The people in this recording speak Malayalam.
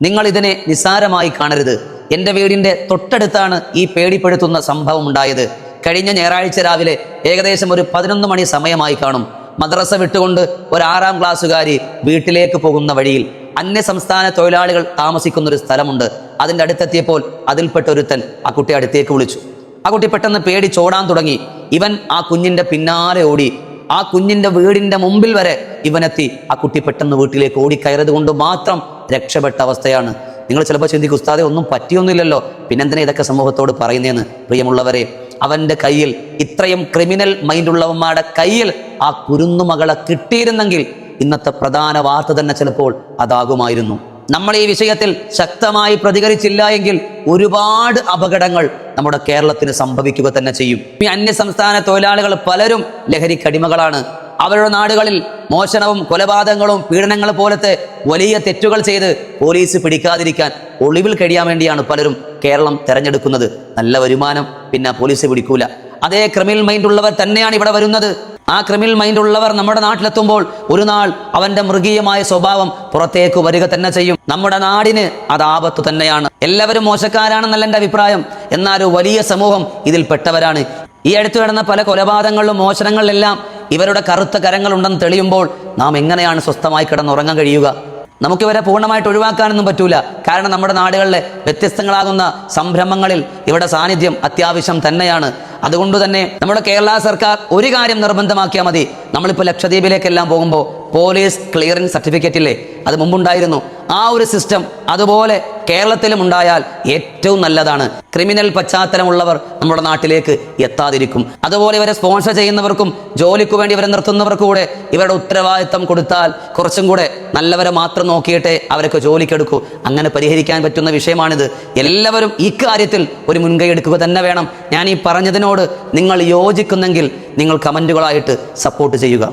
നിങ്ങൾ ഇതിനെ നിസ്സാരമായി കാണരുത്. എൻ്റെ വീടിൻ്റെ തൊട്ടടുത്താണ് ഈ പേടിപ്പെടുത്തുന്ന സംഭവം ഉണ്ടായത്. കഴിഞ്ഞ ഞായറാഴ്ച രാവിലെ ഏകദേശം ഒരു 11 മണി സമയമായി കാണും. മദ്രസ വിട്ടുകൊണ്ട് ഒരു 6ാം ക്ലാസ്സുകാരി വീട്ടിലേക്ക് പോകുന്ന വഴിയിൽ അന്യസംസ്ഥാന തൊഴിലാളികൾ താമസിക്കുന്നൊരു സ്ഥലമുണ്ട്. അതിൻ്റെ അടുത്തെത്തിയപ്പോൾ അതിൽപ്പെട്ട ഒരുത്തൻ ആ കുട്ടി അടുത്തേക്ക് വിളിച്ചു. ആ കുട്ടി പെട്ടെന്ന് പേടിച്ചോടാൻ തുടങ്ങി. ഇവൻ ആ കുഞ്ഞിൻ്റെ പിന്നാലെ ഓടി. ആ കുഞ്ഞിൻ്റെ വീടിൻ്റെ മുമ്പിൽ വരെ ഇവനെത്തി. ആ കുട്ടി പെട്ടെന്ന് വീട്ടിലേക്ക് ഓടിക്കയറിയത് കൊണ്ട് മാത്രം രക്ഷപ്പെട്ട അവസ്ഥയാണ്. നിങ്ങൾ ചിലപ്പോൾ ചിന്തിക്കും, ഉസ്താദെ ഒന്നും പറ്റിയൊന്നുമില്ലല്ലോ, പിന്നെന്തിനാ ഇതൊക്കെ സമൂഹത്തോട് പറയുന്നതെന്ന്. പ്രിയമുള്ളവരെ, അവൻ്റെ കയ്യിൽ, ഇത്രയും ക്രിമിനൽ മൈൻഡുള്ളവന്മാരുടെ കയ്യിൽ ആ കുരുന്നുമകളെ കിട്ടിയിരുന്നെങ്കിൽ ഇന്നത്തെ പ്രധാന വാർത്ത തന്നെ ചിലപ്പോൾ അതാകുമായിരുന്നു. നമ്മൾ ഈ വിഷയത്തിൽ ശക്തമായി പ്രതികരിച്ചില്ല എങ്കിൽ ഒരുപാട് അപകടങ്ങൾ നമ്മുടെ കേരളത്തിന് സംഭവിക്കുക തന്നെ ചെയ്യും. ഈ അന്യസംസ്ഥാന തൊഴിലാളികൾ പലരും ലഹരിക്കടിമകളാണ്. അവരുടെ നാടുകളിൽ മോഷണവും കൊലപാതകങ്ങളും പീഡനങ്ങൾ പോലത്തെ വലിയ തെറ്റുകൾ ചെയ്ത് പോലീസ് പിടിക്കാതിരിക്കാൻ ഒളിവിൽ കഴിയാൻ വേണ്ടിയാണ് പലരും കേരളം തെരഞ്ഞെടുക്കുന്നത്. നല്ല വരുമാനം, പിന്നെ പോലീസ് പിടിക്കൂല. അതേ ക്രിമിനൽ മൈൻഡ് ഉള്ളവർ തന്നെയാണ് ഇവിടെ വരുന്നത്. ആ ക്രിമിനൽ മൈൻഡ് ഉള്ളവർ നമ്മുടെ നാട്ടിലെത്തുമ്പോൾ ഒരു നാൾ അവന്റെ മൃഗീയമായ സ്വഭാവം പുറത്തേക്ക് വരിക തന്നെ ചെയ്യും. നമ്മുടെ നാടിന് അത് ആപത്ത് തന്നെയാണ്. എല്ലാവരും മോശക്കാരാണെന്നല്ല എൻ്റെ അഭിപ്രായം, എന്നാൽ വലിയ സമൂഹം ഇതിൽ പെട്ടവരാണ്. ഈ അടുത്ത് നടന്ന പല കൊലപാതകങ്ങളിലും മോഷണങ്ങളിലെല്ലാം ഇവരുടെ കറുത്ത കരങ്ങളുണ്ടെന്ന് തെളിയുമ്പോൾ നാം എങ്ങനെയാണ് സ്വസ്ഥമായി കിടന്നുറങ്ങാൻ കഴിയുക? നമുക്കിവരെ പൂർണ്ണമായിട്ട് ഒഴിവാക്കാനൊന്നും പറ്റൂല. കാരണം നമ്മുടെ നാടുകളിലെ വ്യത്യസ്തങ്ങളാകുന്ന സംരംഭങ്ങളിൽ ഇവരുടെ സാന്നിധ്യം അത്യാവശ്യം തന്നെയാണ്. അതുകൊണ്ട് തന്നെ നമ്മുടെ കേരള സർക്കാർ ഒരു കാര്യം നിർബന്ധമാക്കിയാൽ മതി. നമ്മളിപ്പോൾ ലക്ഷദ്വീപിലേക്കെല്ലാം പോകുമ്പോൾ പോലീസ് ക്ലിയറൻസ് സർട്ടിഫിക്കറ്റ് ഇല്ലേ, അത് മുമ്പുണ്ടായിരുന്നു. ആ ഒരു സിസ്റ്റം അതുപോലെ കേരളത്തിലും ഉണ്ടായാൽ ഏറ്റവും നല്ലതാണ്. ക്രിമിനൽ പശ്ചാത്തലമുള്ളവർ നമ്മുടെ നാട്ടിലേക്ക് എത്താതിരിക്കും. അതുപോലെ ഇവരെ സ്പോൺസർ ചെയ്യുന്നവർക്കും ജോലിക്ക് വേണ്ടി ഇവരെ നിർത്തുന്നവർക്കും കൂടെ ഇവരുടെ ഉത്തരവാദിത്തം കൊടുത്താൽ കുറച്ചും കൂടെ നല്ലവരെ മാത്രം നോക്കിയിട്ടേ അവരൊക്കെ ജോലിക്കെടുക്കൂ. അങ്ങനെ പരിഹരിക്കാൻ പറ്റുന്ന വിഷയമാണിത്. എല്ലാവരും ഈ കാര്യത്തിൽ ഒരു മുൻകൈ എടുക്കുക തന്നെ വേണം. ഞാൻ ഈ പറഞ്ഞതിനോട് നിങ്ങൾ യോജിക്കുന്നെങ്കിൽ നിങ്ങൾ കമൻറ്റുകളായിട്ട് സപ്പോർട്ട് ചെയ്യുക.